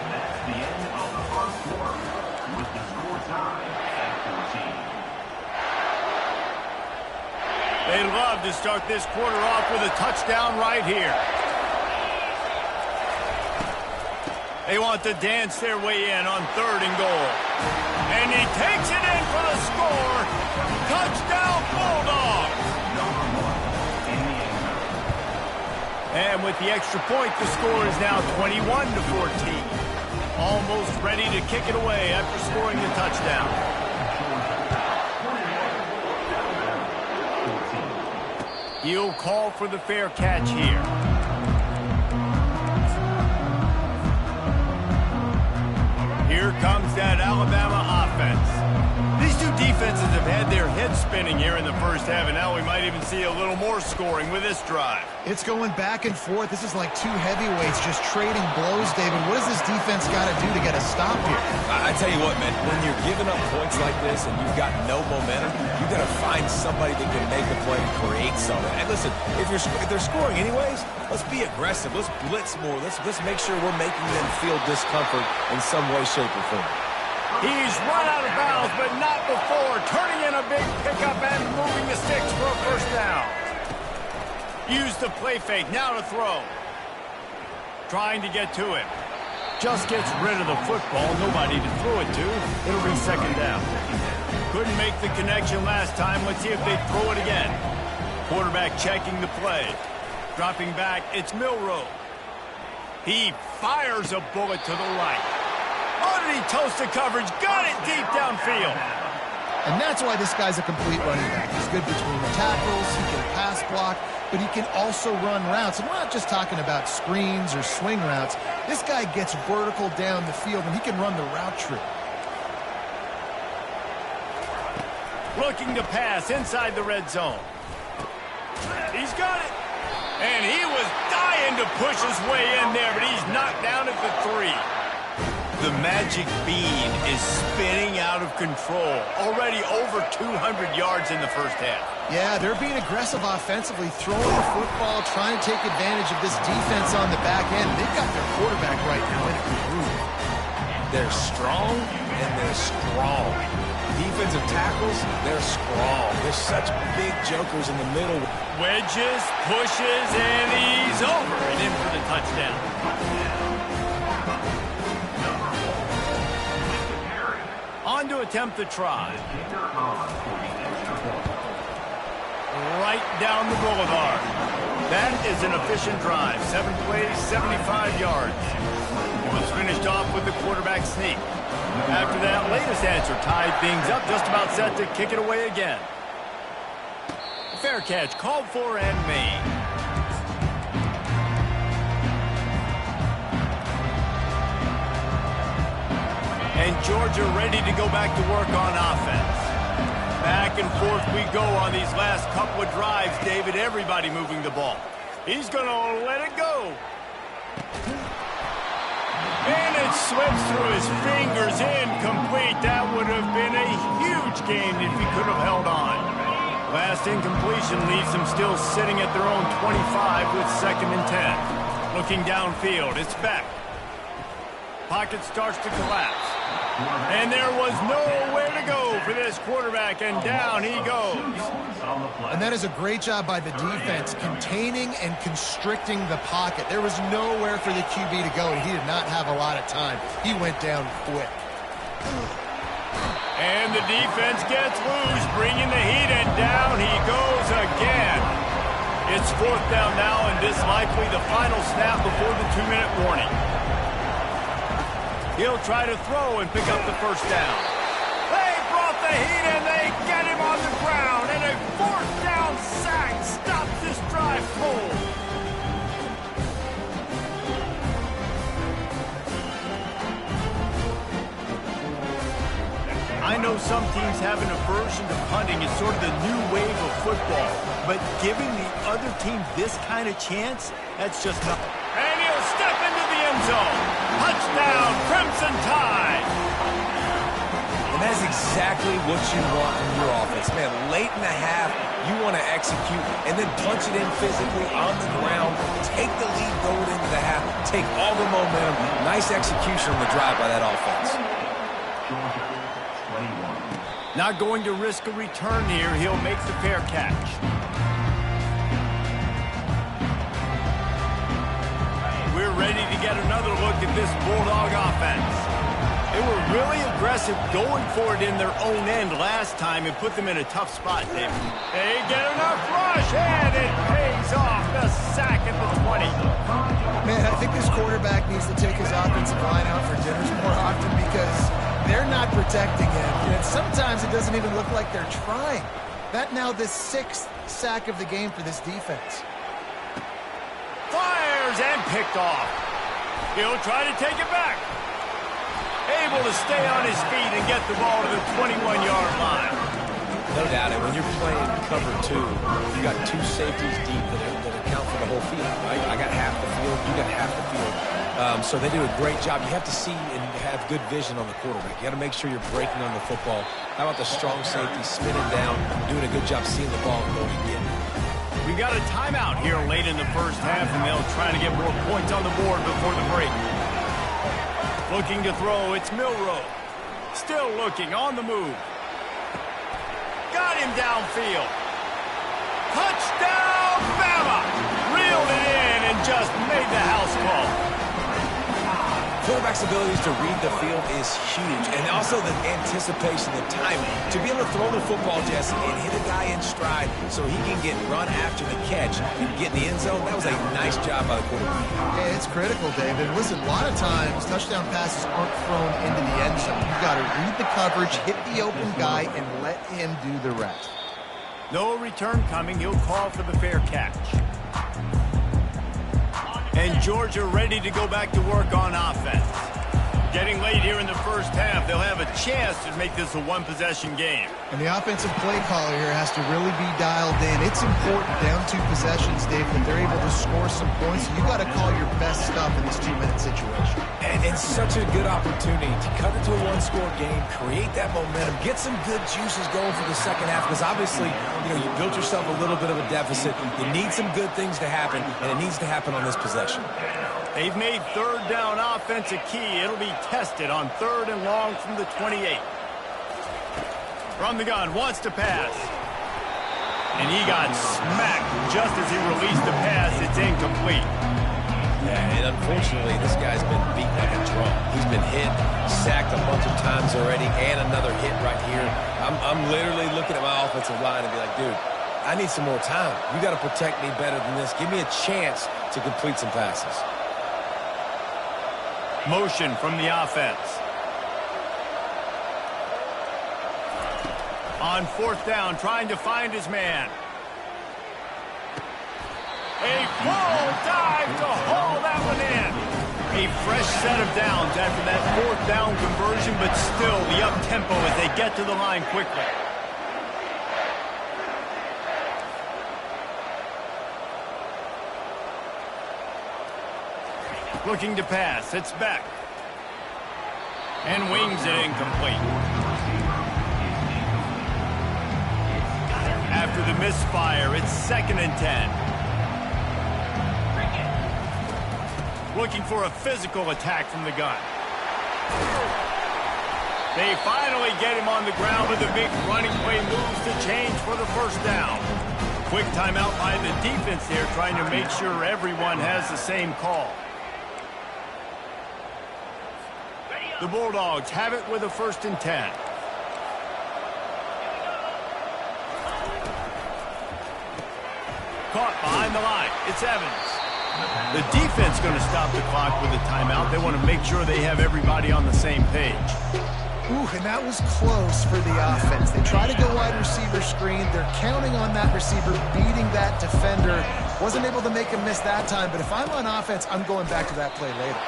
That's the end of the first quarter, with the score tied at 14. They'd love to start this quarter off with a touchdown right here. They want to dance their way in on 3rd and goal. And he takes it in for the score. Touchdown, Bulldogs! And with the extra point, the score is now 21-14. Almost ready to kick it away after scoring the touchdown. He'll call for the fair catch here. Here comes that Alabama offense. These two defenses have had their heads spinning here in the first half, and now we might even see a little more scoring with this drive. It's going back and forth. This is like two heavyweights just trading blows, David. What does this defense got to do to get a stop here? I tell you what, man, when you're giving up points like this and you've got no momentum, you've got to find somebody that can make a play and create something. And listen, if they're scoring anyways, let's be aggressive. Let's blitz more. Let's make sure we're making them feel discomfort in some way, shape, or form. He's run out of bounds, but not before. Turning in a big pickup and moving the sticks for a first down. Use the play fake, now to throw. Trying to get to him. Just gets rid of the football, nobody to throw it to. It'll be 2nd down. Couldn't make the connection last time. Let's see if they throw it again. Quarterback checking the play. Dropping back, it's Milroe. He fires a bullet to the right. Oh, did he toast the coverage? Got it deep downfield. And that's why this guy's a complete running back. He's good between the tackles, he can pass block, but he can also run routes. And we're not just talking about screens or swing routes. This guy gets vertical down the field, and he can run the route tree. Looking to pass inside the red zone. He's got it. And he was dying to push his way in there, but he's knocked down at the 3. The magic bean is spinning out of control. Already over 200 yards in the first half. Yeah, they're being aggressive offensively, throwing the football, trying to take advantage of this defense on the back end. They've got their quarterback right now in a groove. They're strong, and they're strong. Defensive tackles, they're strong. They're such big jokers in the middle. Wedges, pushes, and he's over and in for the touchdown. On to attempt the try. Right down the boulevard. That is an efficient drive. 7 plays, 75 yards. It was finished off with the quarterback sneak. After that latest answer tied things up, just about set to kick it away again. Fair catch called for and made. And Georgia ready to go back to work on offense. Back and forth we go on these last couple of drives, David. Everybody moving the ball. He's going to let it go. And it slips through his fingers, incomplete. That would have been a huge gain if he could have held on. Last incompletion leaves them still sitting at their own 25 with 2nd and 10. Looking downfield, it's Beck. Pocket starts to collapse. And there was nowhere to go for this quarterback, and down he goes. And that is a great job by the defense, containing and constricting the pocket. There was nowhere for the QB to go, and he did not have a lot of time. He went down quick. And the defense gets loose, bringing the heat, and down he goes again. It's 4th down now, and this likely the final snap before the 2-minute warning. He'll try to throw and pick up the first down. They brought the heat, and they get him on the ground, and a 4th down sack stops this drive cold. I know some teams have an aversion to punting. It's sort of the new wave of football. But giving the other team this kind of chance, that's just not. And he'll step into the end zone. Touchdown, Crimson Tide. And that's exactly what you want from your offense. Man, late in the half, you want to execute and then punch it in physically on the ground. Take the lead going into the half. Take all the momentum. Nice execution on the drive by that offense. Not going to risk a return here. He'll make the fair catch. We're ready to get another look at this Bulldog offense. They were really aggressive going for it in their own end last time and put them in a tough spot, David. They get enough rush, and it pays off. The sack at the 20. Man, I think this quarterback needs to take his offensive line out for dinners more often because they're not protecting him. And sometimes it doesn't even look like they're trying. That now the 6th sack of the game for this defense. Fires and picked off. He'll try to take it back. Able to stay on his feet and get the ball to the 21-yard line. No doubt. And when you're playing cover 2, you got 2 safeties deep that account for the whole field, right? I got half the field. You got half the field. So they do a great job. You have to see and have good vision on the quarterback. You got to make sure you're breaking on the football. How about the strong safety spinning down, doing a good job seeing the ball and going and getting it. We've got a timeout here late in the first half, and they'll try to get more points on the board before the break. Looking to throw, it's Milroe. Still looking, on the move. Got him downfield. Touchdown, Bama! Reeled it in and just made the house call. Quarterback's abilities to read the field is huge, and also the anticipation, the timing. To be able to throw the football, Jesse, and hit a guy in stride so he can get run after the catch and get in the end zone, that was a nice job by the quarterback. Yeah, it's critical, David. Listen, a lot of times touchdown passes aren't thrown into the end zone. You've got to read the coverage, hit the open guy, and let him do the rest. No return coming. He'll call for the fair catch. And Georgia ready to go back to work on offense. Getting late here in the first half, they'll have a chance to make this a one-possession game. And the offensive play caller here has to really be dialed in. It's important down 2 possessions, Dave, that they're able to score some points. You got to call your best stuff in this 2-minute situation. And it's such a good opportunity to cut into a 1-score game, create that momentum, get some good juices going for the second half, because obviously, you built yourself a little bit of a deficit. You need some good things to happen, and it needs to happen on this possession. They've made 3rd down offense a key. It'll be tested on 3rd and long from the 28. From the gun, wants to pass. And he got smacked just as he released the pass. It's incomplete. Yeah, and unfortunately, this guy's been beat like a drum. He's been hit, sacked a bunch of times already, and another hit right here. I'm literally looking at my offensive line and be like, dude, I need some more time. You got to protect me better than this. Give me a chance to complete some passes. Motion from the offense. On 4th down, trying to find his man. A full dive to haul that one in. A fresh set of downs after that 4th down conversion, but still the up-tempo as they get to the line quickly. Looking to pass. It's Beck. And wings it incomplete. After the misfire, it's 2nd and 10. Looking for a physical attack from the gun. They finally get him on the ground, but the big running play moves to change for the first down. Quick timeout by the defense here, trying to make sure everyone has the same call. The Bulldogs have it with a 1st and 10. Caught behind behind the line. It's Evans. The defense going to stop the clock with a timeout. They want to make sure they have everybody on the same page. Ooh, and that was close for the offense. They try to go wide receiver screen. They're counting on that receiver beating that defender. Wasn't able to make him miss that time, but if I'm on offense, I'm going back to that play later.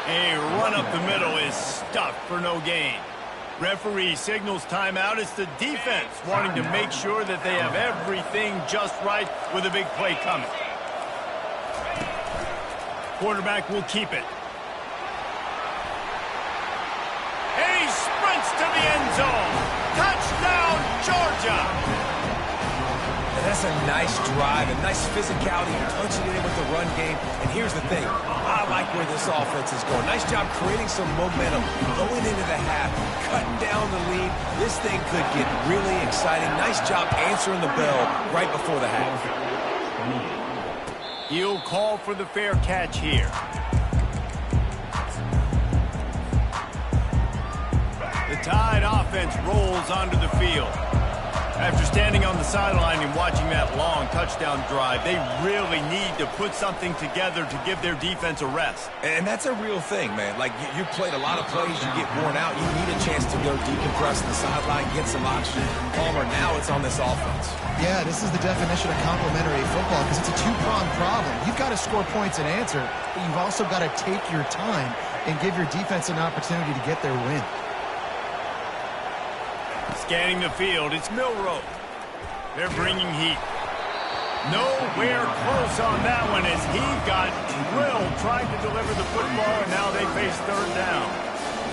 A run up the middle is stuffed for no gain. Referee signals timeout. It's the defense wanting to make sure that they have everything just right with a big play coming. Quarterback will keep it. And he sprints to the end zone. Touchdown, Georgia! And that's a nice drive, a nice physicality, punching it in with the run game. And here's the thing, I like where this offense is going. Nice job creating some momentum, going into the half, cutting down the lead. This thing could get really exciting. Nice job answering the bell right before the half. He'll call for the fair catch here. The Tide offense rolls onto the field. After standing on the sideline and watching that long touchdown drive, they really need to put something together to give their defense a rest. And that's a real thing, man. Like, you played a lot of plays, you get worn out, you need a chance to go decompress the sideline, get some oxygen. Palmer, now it's on this offense. Yeah, this is the definition of complementary football because it's a two-pronged problem. You've got to score points and answer, but you've also got to take your time and give your defense an opportunity to get their win. Scanning the field, it's Milroe. They're bringing heat. Nowhere close on that one as he got drilled trying to deliver the football, and now they face third down.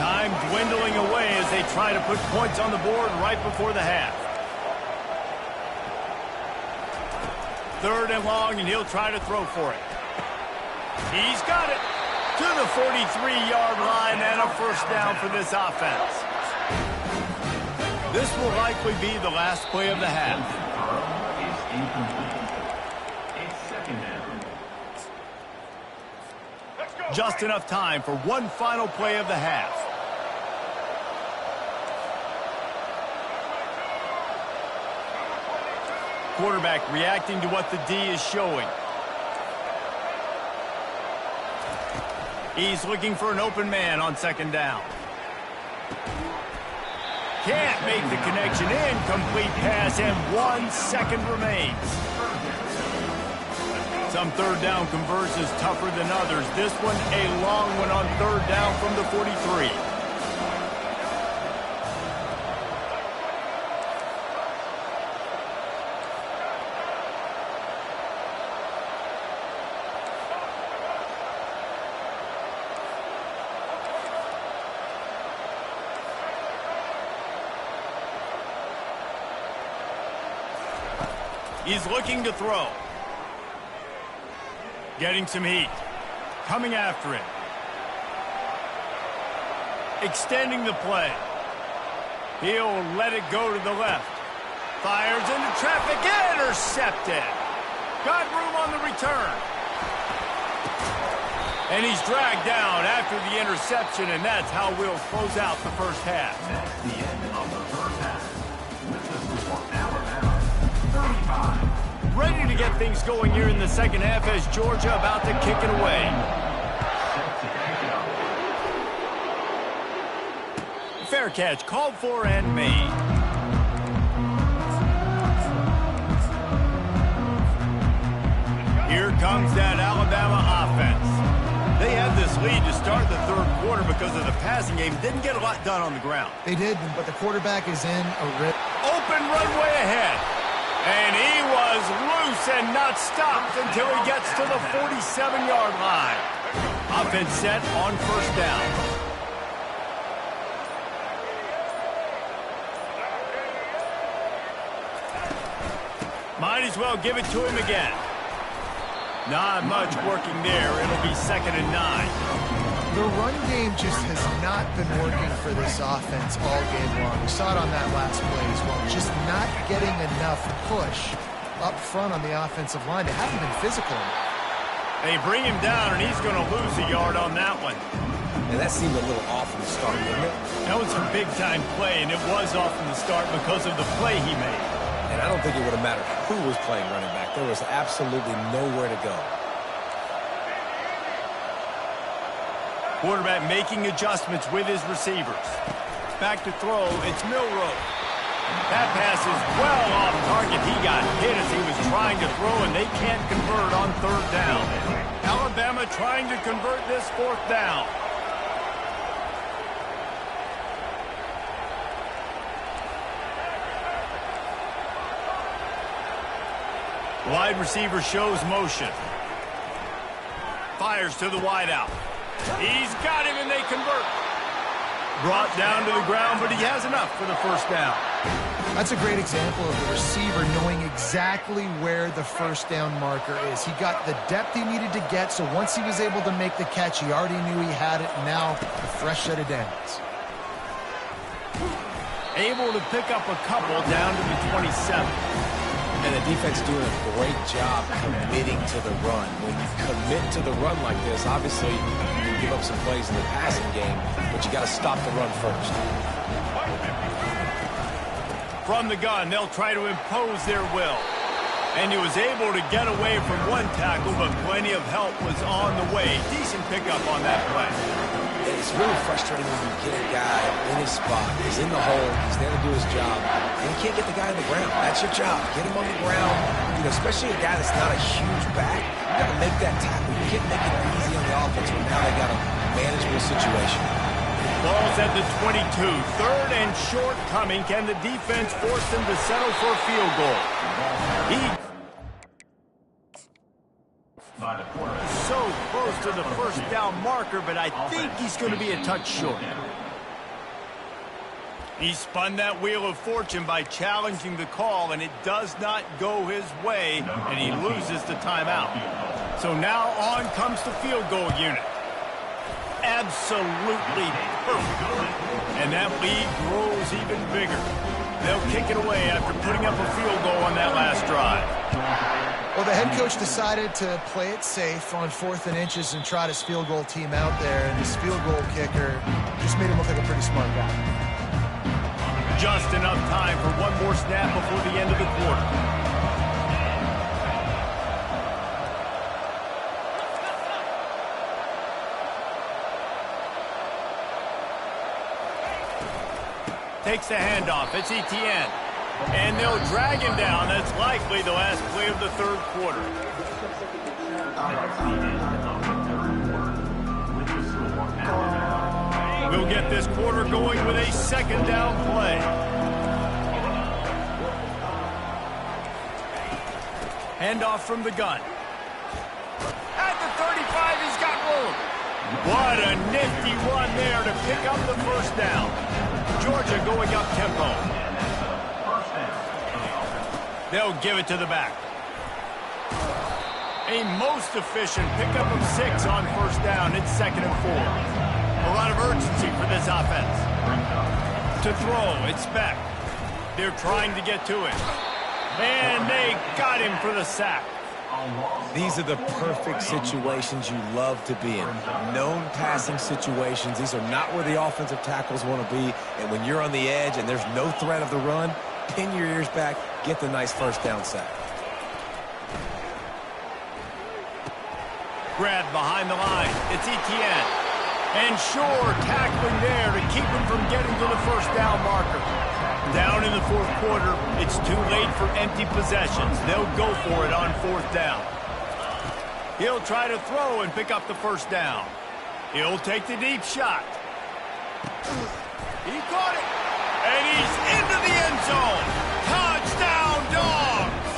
Time dwindling away as they try to put points on the board right before the half. Third and long, and he'll try to throw for it. He's got it to the 43-yard line and a first down for this offense. This will likely be the last play of the half. Just enough time for one final play of the half. Quarterback reacting to what the D is showing. He's looking for an open man on second down. Can't make the connection. Incomplete pass, and 1 second remains. Some third down conversions tougher than others. This one a long one on third down from the 43. He's looking to throw. Getting some heat. Coming after it. Extending the play. He'll let it go to the left. Fires into traffic. Intercepted. Got room on the return. And he's dragged down after the interception, and that's how we'll close out the first half. That's the end of the first half. With the score now at 35. Ready to get things going here in the second half as Georgia about to kick it away. Fair catch called for and made. Here comes that Alabama offense. They had this lead to start the third quarter because of the passing game. Didn't get a lot done on the ground. They did, but the quarterback is in a rip. Open runway ahead. And he was loose and not stopped until he gets to the 47-yard line. Offense set on first down. Might as well give it to him again. Not much working there. It'll be 2nd and 9. The run game just has not been working for this offense all game long. We saw it on that last play as well. Just not getting enough push up front on the offensive line. They haven't been physical enough. They bring him down, and he's going to lose a yard on that one. And that seemed a little off from the start, didn't it? That was a big-time play, and it was off from the start because of the play he made. And I don't think it would have mattered who was playing running back. There was absolutely nowhere to go. Quarterback making adjustments with his receivers. Back to throw, it's Milroe. That pass is well off target. He got hit as he was trying to throw, and they can't convert on third down. Alabama trying to convert this fourth down. Wide receiver shows motion. Fires to the wideout. He's got him, and they convert. Brought down to the ground, but he has enough for the first down. That's a great example of the receiver knowing exactly where the first down marker is. He got the depth he needed to get, so once he was able to make the catch, he already knew he had it, and now a fresh set of downs. Able to pick up a couple down to the 27. And the defense doing a great job committing to the run. When you commit to the run like this, obviously you give up some plays in the passing game, but you got to stop the run first. From the gun, they'll try to impose their will. And he was able to get away from one tackle, but plenty of help was on the way. Decent pickup on that play. It's really frustrating when you get a guy in his spot. He's in the hole. He's there to do his job. And you can't get the guy on the ground. That's your job. Get him on the ground. You know, especially a guy that's not a huge back. You got to make that tackle. You can't make it easy on the offense when now they got a manageable situation. Ball's at the 22. Third and short coming. Can the defense force them to settle for a field goal? So close to the first down marker, but I think he's going to be a touch short. He spun that wheel of fortune by challenging the call, and it does not go his way, and he loses the timeout. So now on comes the field goal unit. Absolutely perfect. And that lead grows even bigger. They'll kick it away after putting up a field goal on that last drive. Well, the head coach decided to play it safe on 4th and inches and trot his field goal team out there, and this field goal kicker just made him look like a pretty smart guy. Just enough time for one more snap before the end of the quarter. Takes the handoff. It's Etienne. And they'll drag him down. That's likely the last play of the third quarter. We'll get this quarter going with a second down play. Handoff from the gun. At the 35, he's got room. What a nifty run there to pick up the first down. Georgia going up tempo. They'll give it to the back. A most efficient pickup of 6 on first down. It's 2nd and 4. A lot of urgency for this offense. To throw, it's Beck. They're trying to get to it. And they got him for the sack. These are the perfect situations you love to be in. Known passing situations. These are not where the offensive tackles want to be. And when you're on the edge and there's no threat of the run, pin your ears back, get the nice first down sack. Grab behind the line. It's Etienne. And sure, tackling there to keep him from getting to the first down marker. Down in the fourth quarter, it's too late for empty possessions. They'll go for it on 4th down. He'll try to throw and pick up the first down. He'll take the deep shot. He caught it. And he's into the end zone. Touchdown, Dogs!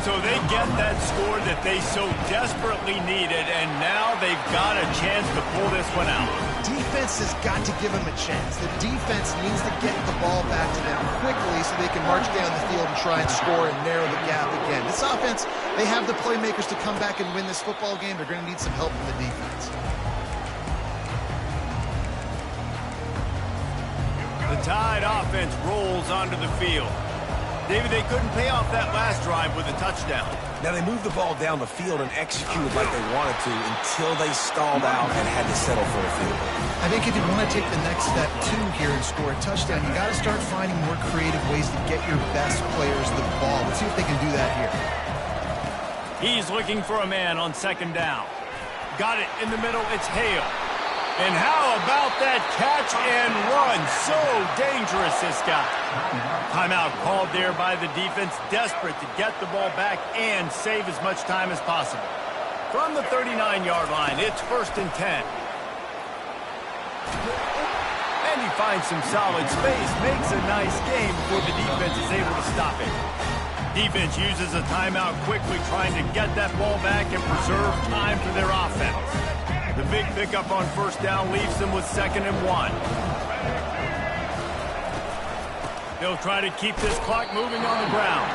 So they get that score that they so desperately needed, and now they've got a chance to pull this one out. Defense has got to give them a chance. The defense needs to get the ball back to them quickly so they can march down the field and try and score and narrow the gap again. This offense, they have the playmakers to come back and win this football game. They're going to need some help from the defense. The Tide offense rolls onto the field. David, they couldn't pay off that last drive with a touchdown. Now, they moved the ball down the field and executed like they wanted to until they stalled out and had to settle for a field goal. I think if you want to take the next step, too, here and score a touchdown, you got to start finding more creative ways to get your best players the ball. Let's see if they can do that here. He's looking for a man on second down. Got it in the middle. It's Hale. And how about that catch and run? So dangerous, this guy. Timeout called there by the defense, desperate to get the ball back and save as much time as possible. From the 39-yard line, it's 1st and 10. And he finds some solid space, makes a nice game before the defense is able to stop it. Defense uses a timeout quickly, trying to get that ball back and preserve time for their offense. The big pickup on 1st down leaves them with 2nd and 1. They'll try to keep this clock moving on the ground.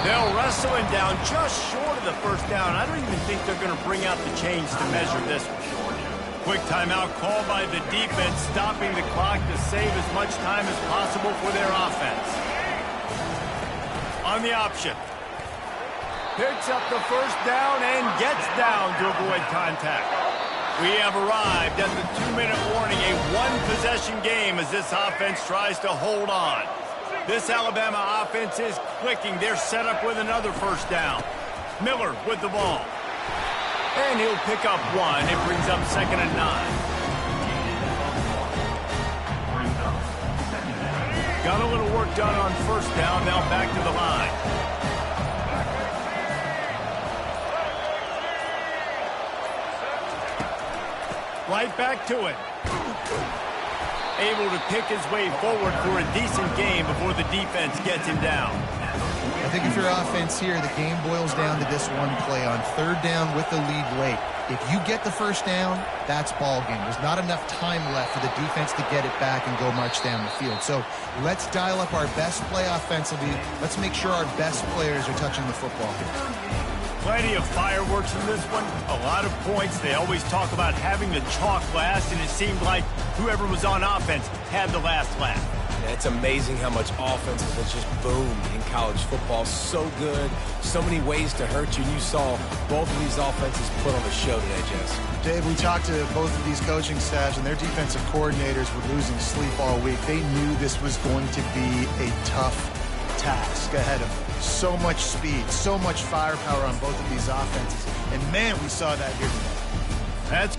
They'll wrestle him down just short of the 1st down. I don't even think they're going to bring out the chains to measure this one. Quick timeout called by the defense, stopping the clock to save as much time as possible for their offense. On the option. Picks up the 1st down and gets down to avoid contact. We have arrived at the 2-minute warning, a one-possession game as this offense tries to hold on. This Alabama offense is clicking. They're set up with another 1st down. Miller with the ball. And he'll pick up 1. It brings up 2nd and 9. Got a little work done on 1st down. Now back to the line. Right back to it. Able to pick his way forward for a decent game before the defense gets him down. I think if your offense here, the game boils down to this one play on 3rd down with the lead late. If you get the 1st down, that's ball game. There's not enough time left for the defense to get it back and go march down the field. So let's dial up our best play offensively. Let's make sure our best players are touching the football here. Plenty of fireworks in this one. A lot of points. They always talk about having the chalk last, and it seemed like whoever was on offense had the last laugh. Yeah, it's amazing how much offense has just boomed in college football. So good. So many ways to hurt you. And you saw both of these offenses put on a show today, Jess. Dave, we talked to both of these coaching staffs, and their defensive coordinators were losing sleep all week. They knew this was going to be a tough task ahead of them. So much speed, so much firepower on both of these offenses. And, man, we saw that here today. That's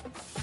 it.